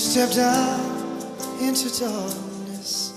stepped out into darkness,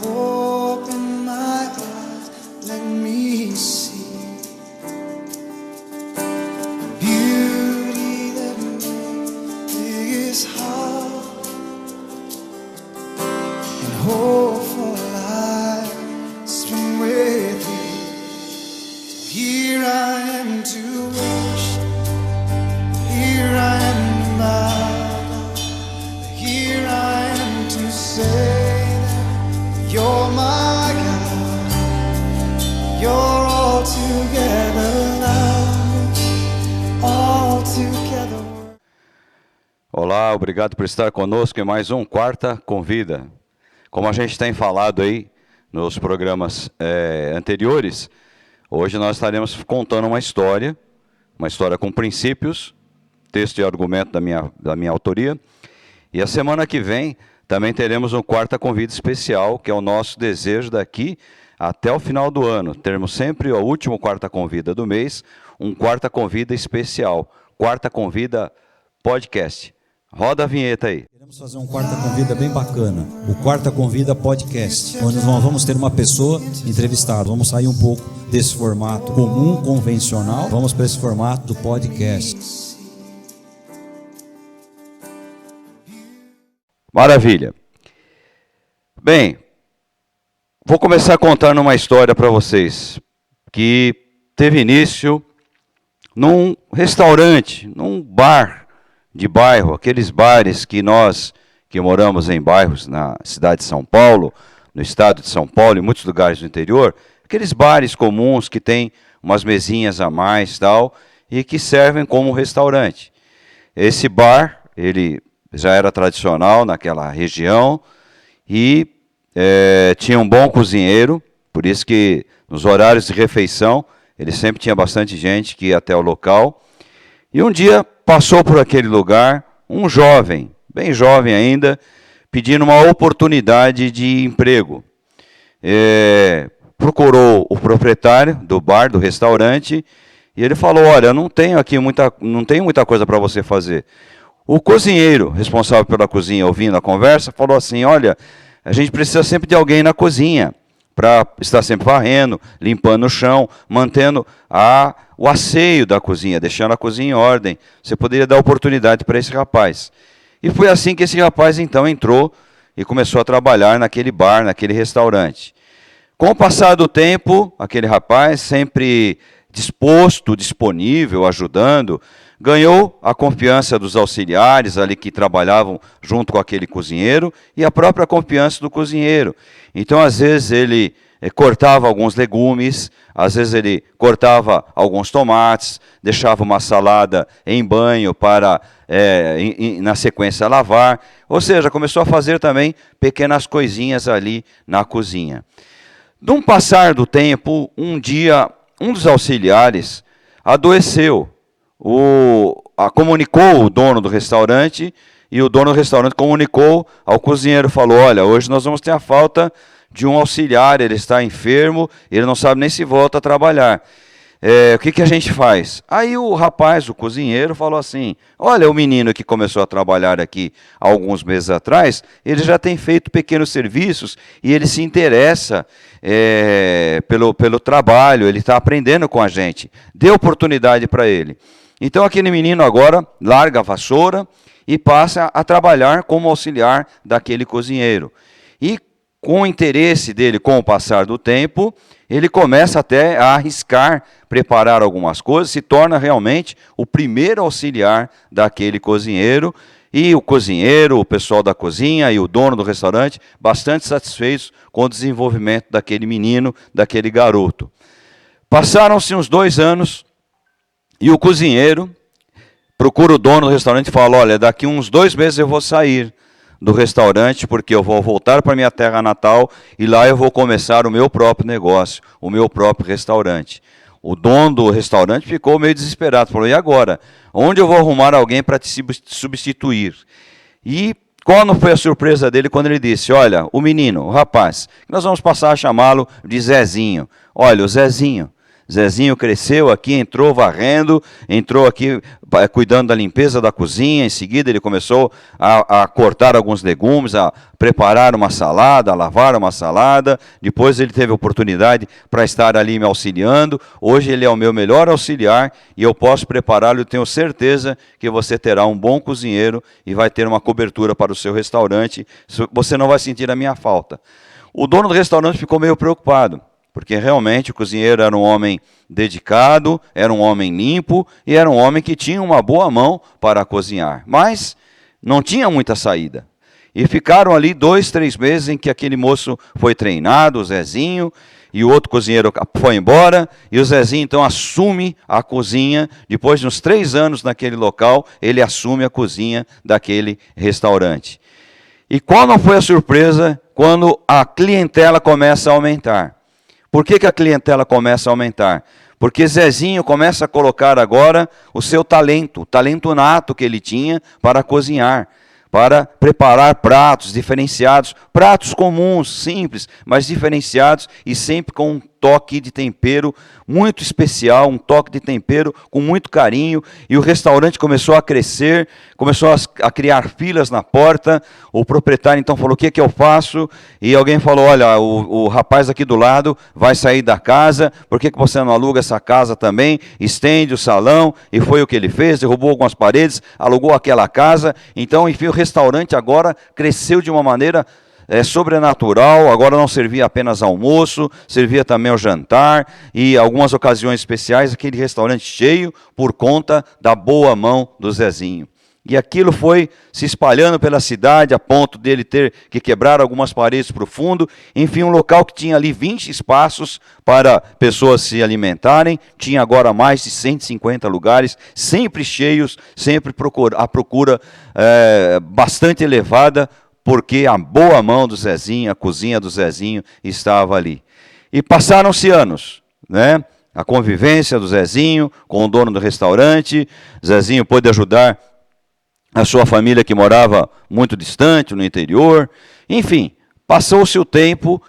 open my eyes, let me see beauty that made this heart and hope for life spring with thee. So here I am to worship, here I am to bow, here I am to say that you're my God, you're altogether love, altogether. Olá, obrigado por estar conosco em mais um Quarta Convida. Como a gente tem falado aí nos programas anteriores, hoje nós estaremos contando uma história com princípios, texto e argumento da minha autoria. E a semana que vem também teremos um Quarta Convida especial, que é o nosso desejo daqui até o final do ano. Teremos sempre o último Quarta Convida do mês, um Quarta Convida especial, Quarta Convida Podcast. Roda a vinheta aí. Queremos fazer um Quarta Convida bem bacana, o Quarta Convida Podcast, onde nós vamos ter uma pessoa entrevistada. Vamos sair um pouco desse formato comum, convencional, vamos para esse formato do podcast. Maravilha. Bem, vou começar contando uma história para vocês, que teve início num restaurante, num bar de bairro, aqueles bares que nós que moramos em bairros na cidade de São Paulo, no estado de São Paulo e muitos lugares do interior, aqueles bares comuns que tem umas mesinhas a mais tal, e que servem como restaurante. Esse bar, ele já era tradicional naquela região e tinha um bom cozinheiro, por isso que nos horários de refeição ele sempre tinha bastante gente que ia até o local. E um dia passou por aquele lugar um jovem, bem jovem ainda, pedindo uma oportunidade de emprego. Procurou o proprietário do bar, do restaurante, e ele falou: olha, não tenho muita coisa para você fazer. O cozinheiro, responsável pela cozinha, ouvindo a conversa, falou assim: olha, a gente precisa sempre de alguém na cozinha, para estar sempre varrendo, limpando o chão, mantendo o asseio da cozinha, deixando a cozinha em ordem. Você poderia dar oportunidade para esse rapaz. E foi assim que esse rapaz então entrou e começou a trabalhar naquele bar, naquele restaurante. Com o passar do tempo, aquele rapaz, sempre disposto, disponível, ajudando, ganhou a confiança dos auxiliares ali que trabalhavam junto com aquele cozinheiro e a própria confiança do cozinheiro. Então, às vezes, ele cortava alguns legumes, às vezes ele cortava alguns tomates, deixava uma salada em banho para, na sequência, lavar. Ou seja, começou a fazer também pequenas coisinhas ali na cozinha. Num passar do tempo, um dia, um dos auxiliares adoeceu. Comunicou o dono do restaurante, e o dono do restaurante comunicou ao cozinheiro, falou: olha, hoje nós vamos ter a falta de um auxiliar, ele está enfermo, ele não sabe nem se volta a trabalhar. O que a gente faz? Aí o rapaz, o cozinheiro, falou assim: olha, o menino que começou a trabalhar aqui há alguns meses atrás, ele já tem feito pequenos serviços e ele se interessa pelo trabalho, ele está aprendendo com a gente. Dê oportunidade para ele. Então aquele menino agora larga a vassoura e passa a trabalhar como auxiliar daquele cozinheiro. E com o interesse dele, com o passar do tempo, ele começa até a arriscar preparar algumas coisas, se torna realmente o primeiro auxiliar daquele cozinheiro. E o cozinheiro, o pessoal da cozinha e o dono do restaurante, bastante satisfeitos com o desenvolvimento daquele menino, daquele garoto. Passaram-se uns 2 anos, e o cozinheiro procura o dono do restaurante e fala: olha, daqui uns 2 meses eu vou sair do restaurante, porque eu vou voltar para minha terra natal e lá eu vou começar o meu próprio negócio, o meu próprio restaurante. O dono do restaurante ficou meio desesperado, falou: e agora? Onde eu vou arrumar alguém para te substituir? E qual não foi a surpresa dele quando ele disse: olha, o menino, o rapaz, nós vamos passar a chamá-lo de Zezinho. Olha, o Zezinho Zezinho cresceu aqui, entrou varrendo, entrou aqui cuidando da limpeza da cozinha. Em seguida ele começou a cortar alguns legumes, a preparar uma salada, a lavar uma salada. Depois ele teve oportunidade para estar ali me auxiliando. Hoje ele é o meu melhor auxiliar e eu posso prepará-lo. Eu tenho certeza que você terá um bom cozinheiro e vai ter uma cobertura para o seu restaurante. Você não vai sentir a minha falta. O dono do restaurante ficou meio preocupado, porque realmente o cozinheiro era um homem dedicado, era um homem limpo e era um homem que tinha uma boa mão para cozinhar. Mas não tinha muita saída. E ficaram ali 2, 3 meses em que aquele moço foi treinado, o Zezinho, e o outro cozinheiro foi embora, e o Zezinho então assume a cozinha. Depois de uns 3 anos naquele local, ele assume a cozinha daquele restaurante. E qual não foi a surpresa quando a clientela começa a aumentar? Por que a clientela começa a aumentar? Porque Zezinho começa a colocar agora o seu talento, o talento nato que ele tinha para cozinhar, para preparar pratos diferenciados, pratos comuns, simples, mas diferenciados e sempre com um toque de tempero muito especial, um toque de tempero com muito carinho. E o restaurante começou a crescer, começou a criar filas na porta. O proprietário então falou: o que eu faço? E alguém falou: olha, o rapaz aqui do lado vai sair da casa, por que você não aluga essa casa também? Estende o salão. E foi o que ele fez, derrubou algumas paredes, alugou aquela casa. Então, enfim, o restaurante agora cresceu de uma maneira sobrenatural. Agora não servia apenas almoço, servia também ao jantar e algumas ocasiões especiais, aquele restaurante cheio por conta da boa mão do Zezinho. E aquilo foi se espalhando pela cidade a ponto dele ter que quebrar algumas paredes para o fundo. Enfim, um local que tinha ali 20 espaços para pessoas se alimentarem, tinha agora mais de 150 lugares, sempre cheios, sempre a procura bastante elevada, porque a boa mão do Zezinho, a cozinha do Zezinho estava ali. E passaram-se anos, né? A convivência do Zezinho com o dono do restaurante. Zezinho pôde ajudar a sua família que morava muito distante, no interior. Enfim, passou-se o tempo.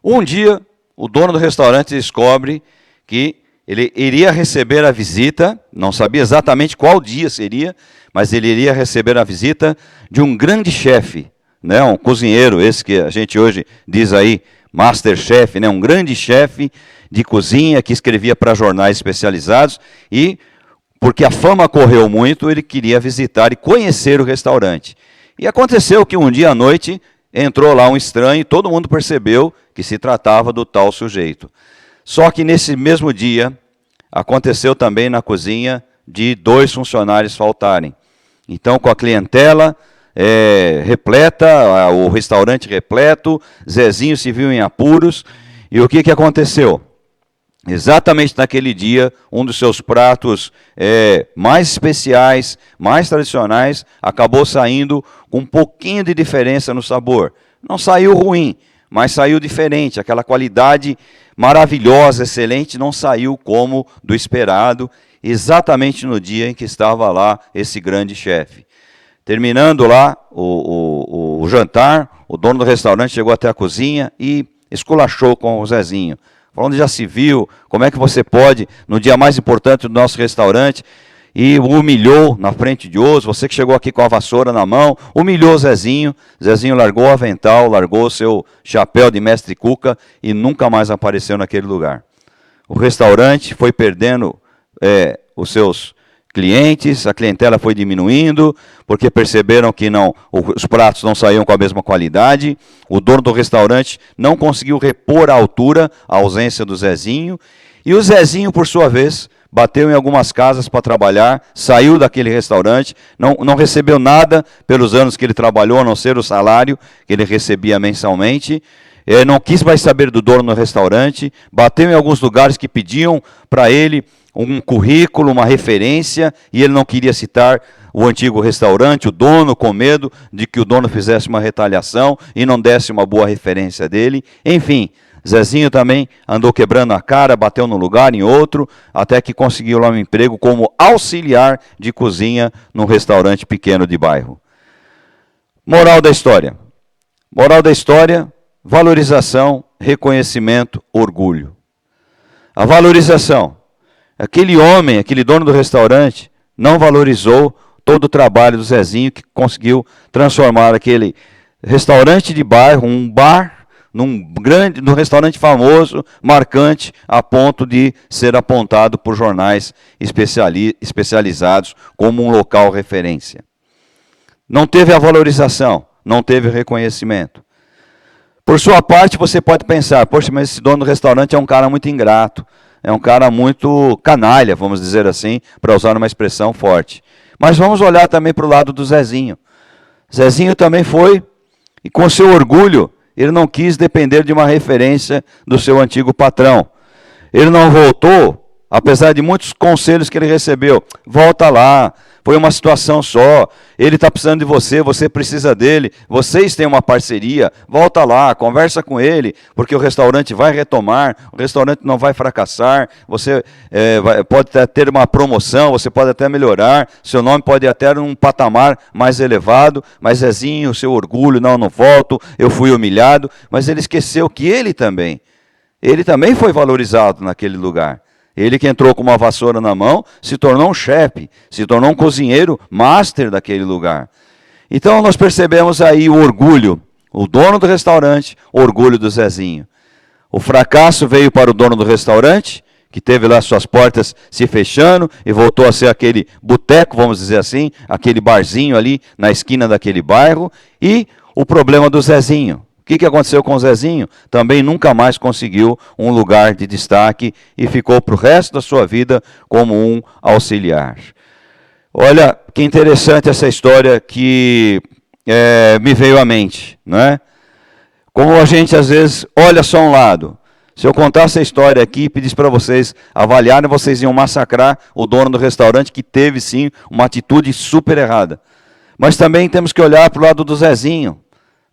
Um dia, o dono do restaurante descobre que ele iria receber a visita, não sabia exatamente qual dia seria, mas ele iria receber a visita de um grande chefe, né, um cozinheiro, esse que a gente hoje diz aí, Masterchef, né, um grande chefe de cozinha que escrevia para jornais especializados, e porque a fama correu muito, ele queria visitar e conhecer o restaurante. E aconteceu que um dia à noite entrou lá um estranho e todo mundo percebeu que se tratava do tal sujeito. Só que nesse mesmo dia, aconteceu também na cozinha de 2 funcionários faltarem. Então, com a clientela repleta, o restaurante repleto, Zezinho se viu em apuros. E o que aconteceu? Exatamente naquele dia, um dos seus pratos mais especiais, mais tradicionais, acabou saindo com um pouquinho de diferença no sabor. Não saiu ruim, mas saiu diferente. Aquela qualidade maravilhosa, excelente, não saiu como do esperado, exatamente no dia em que estava lá esse grande chefe. Terminando lá o jantar, o dono do restaurante chegou até a cozinha e esculachou com o Zezinho. Falando: já se viu, como é que você pode, no dia mais importante do nosso restaurante, e o humilhou na frente de outros, você que chegou aqui com a vassoura na mão, humilhou o Zezinho. Zezinho largou o avental, largou o seu chapéu de mestre Cuca e nunca mais apareceu naquele lugar. O restaurante foi perdendo os seus clientes, a clientela foi diminuindo, porque perceberam que os pratos não saíam com a mesma qualidade. O dono do restaurante não conseguiu repor à altura a ausência do Zezinho, e o Zezinho, por sua vez, bateu em algumas casas para trabalhar, saiu daquele restaurante, não recebeu nada pelos anos que ele trabalhou, a não ser o salário que ele recebia mensalmente. Não quis mais saber do dono do restaurante, bateu em alguns lugares que pediam para ele um currículo, uma referência, e ele não queria citar o antigo restaurante, o dono, com medo de que o dono fizesse uma retaliação e não desse uma boa referência dele. Enfim, Zezinho também andou quebrando a cara, bateu num lugar, em outro, até que conseguiu lá um emprego como auxiliar de cozinha num restaurante pequeno de bairro. Moral da história. Moral da história: valorização, reconhecimento, orgulho. A valorização. Aquele homem, aquele dono do restaurante, não valorizou todo o trabalho do Zezinho, que conseguiu transformar aquele restaurante de bairro, um bar, num restaurante famoso, marcante, a ponto de ser apontado por jornais especializados como um local referência. Não teve a valorização, não teve o reconhecimento. Por sua parte, você pode pensar, poxa, mas esse dono do restaurante é um cara muito ingrato, é um cara muito canalha, vamos dizer assim, para usar uma expressão forte. Mas vamos olhar também para o lado do Zezinho. Zezinho também foi, e com seu orgulho, ele não quis depender de uma referência do seu antigo patrão. Ele não voltou, apesar de muitos conselhos que ele recebeu. Volta lá, foi uma situação só. Ele está precisando de você, você precisa dele. Vocês têm uma parceria, volta lá, conversa com ele, porque o restaurante vai retomar, o restaurante não vai fracassar. Você pode ter uma promoção, você pode até melhorar, seu nome pode até ir num patamar mais elevado, mas Zezinho, o seu orgulho, não volto, eu fui humilhado. Mas ele esqueceu que ele também foi valorizado naquele lugar. Ele que entrou com uma vassoura na mão, se tornou um chefe, se tornou um cozinheiro master daquele lugar. Então nós percebemos aí o orgulho, o dono do restaurante, o orgulho do Zezinho. O fracasso veio para o dono do restaurante, que teve lá suas portas se fechando e voltou a ser aquele boteco, vamos dizer assim, aquele barzinho ali na esquina daquele bairro, e o problema do Zezinho. O que aconteceu com o Zezinho? Também nunca mais conseguiu um lugar de destaque e ficou para o resto da sua vida como um auxiliar. Olha, que interessante essa história que me veio à mente, não é? Como a gente às vezes olha só um lado. Se eu contar essa história aqui e pedisse para vocês avaliarem, vocês iam massacrar o dono do restaurante, que teve sim uma atitude super errada. Mas também temos que olhar para o lado do Zezinho.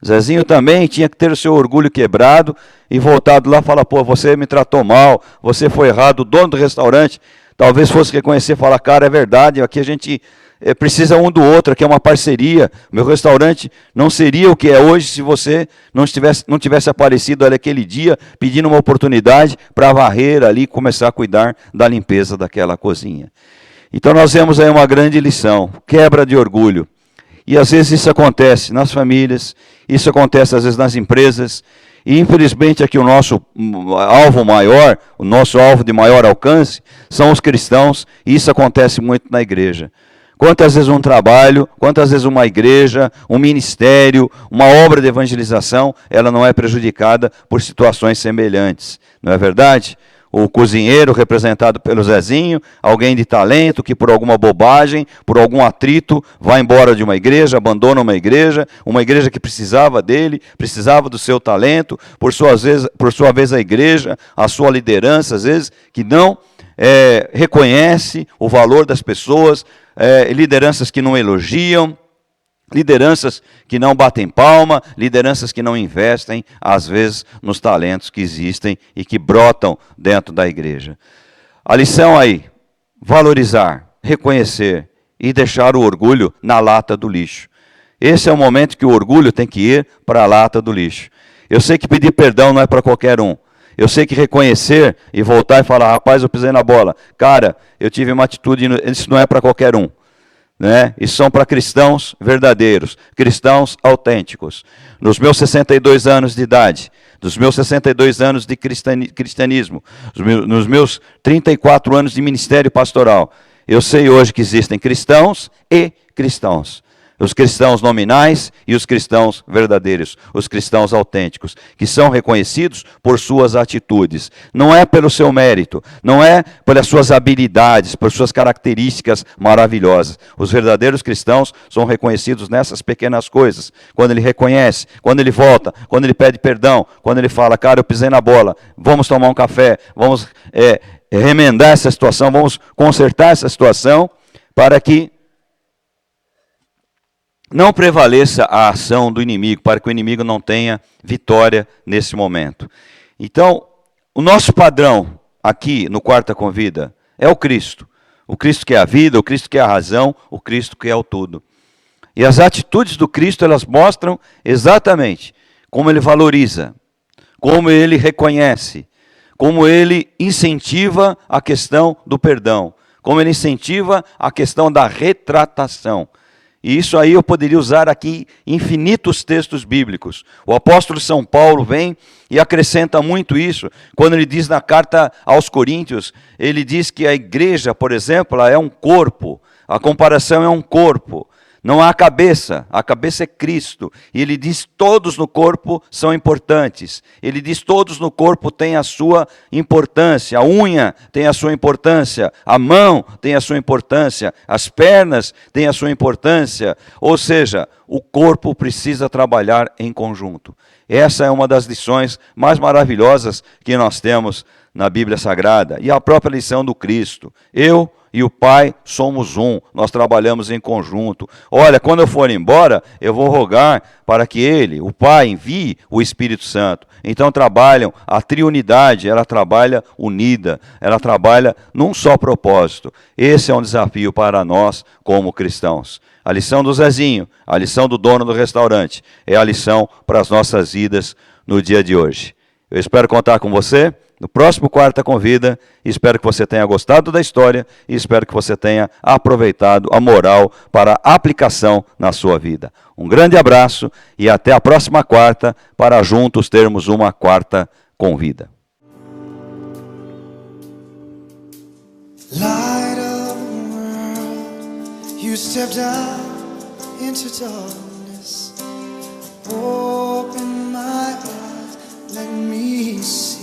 Zezinho também tinha que ter o seu orgulho quebrado e voltado lá e falar, pô, você me tratou mal, você foi errado, o dono do restaurante talvez fosse reconhecer e falar, cara, é verdade, aqui a gente precisa um do outro, aqui é uma parceria, meu restaurante não seria o que é hoje se você não tivesse aparecido ali aquele dia pedindo uma oportunidade para varrer ali e começar a cuidar da limpeza daquela cozinha. Então nós vemos aí uma grande lição, quebra de orgulho. E às vezes isso acontece nas famílias, isso acontece às vezes nas empresas, e infelizmente aqui o nosso alvo maior, o nosso alvo de maior alcance, são os cristãos, e isso acontece muito na igreja. Quantas vezes um trabalho, quantas vezes uma igreja, um ministério, uma obra de evangelização, ela não é prejudicada por situações semelhantes, não é verdade? O cozinheiro representado pelo Zezinho, alguém de talento que por alguma bobagem, por algum atrito, vai embora de uma igreja, abandona uma igreja que precisava dele, precisava do seu talento, por sua vez a igreja, a sua liderança, às vezes, que não reconhece o valor das pessoas, lideranças que não elogiam, lideranças que não batem palma, lideranças que não investem, às vezes, nos talentos que existem e que brotam dentro da igreja. A lição aí, valorizar, reconhecer e deixar o orgulho na lata do lixo. Esse é o momento que o orgulho tem que ir para a lata do lixo. Eu sei que pedir perdão não é para qualquer um. Eu sei que reconhecer e voltar e falar, rapaz, eu pisei na bola. Cara, eu tive uma atitude, isso não é para qualquer um. Né? E são para cristãos verdadeiros, cristãos autênticos. Nos meus 62 anos de idade, dos meus 62 anos de cristianismo, nos meus 34 anos de ministério pastoral, eu sei hoje que existem cristãos e cristãos. Os cristãos nominais e os cristãos verdadeiros, os cristãos autênticos, que são reconhecidos por suas atitudes. Não é pelo seu mérito, não é pelas suas habilidades, por suas características maravilhosas. Os verdadeiros cristãos são reconhecidos nessas pequenas coisas. Quando ele reconhece, quando ele volta, quando ele pede perdão, quando ele fala, cara, eu pisei na bola, vamos tomar um café, vamos remendar essa situação, vamos consertar essa situação, para que não prevaleça a ação do inimigo, para que o inimigo não tenha vitória nesse momento. Então, o nosso padrão aqui no Quarta Convida é o Cristo. O Cristo que é a vida, o Cristo que é a razão, o Cristo que é o tudo. E as atitudes do Cristo, elas mostram exatamente como ele valoriza, como ele reconhece, como ele incentiva a questão do perdão, como ele incentiva a questão da retratação. E isso aí eu poderia usar aqui infinitos textos bíblicos. O apóstolo São Paulo vem e acrescenta muito isso, quando ele diz na carta aos Coríntios, ele diz que a igreja, por exemplo, ela é um corpo, a comparação é um corpo. Não há cabeça, a cabeça é Cristo. E ele diz todos no corpo são importantes. Ele diz todos no corpo têm a sua importância. A unha tem a sua importância, a mão tem a sua importância, as pernas têm a sua importância. Ou seja, o corpo precisa trabalhar em conjunto. Essa é uma das lições mais maravilhosas que nós temos na Bíblia Sagrada. E a própria lição do Cristo. Eu e o Pai somos um, nós trabalhamos em conjunto. Olha, quando eu for embora, eu vou rogar para que Ele, o Pai, envie o Espírito Santo. Então trabalham, a triunidade, ela trabalha unida, ela trabalha num só propósito. Esse é um desafio para nós como cristãos. A lição do Zezinho, a lição do dono do restaurante, é a lição para as nossas vidas no dia de hoje. Eu espero contar com você no próximo Quarta Convida. Espero que você tenha gostado da história e espero que você tenha aproveitado a moral para aplicação na sua vida. Um grande abraço e até a próxima quarta para juntos termos uma Quarta Convida. Light of the world, you stepped out into darkness. Open my eyes, let me see.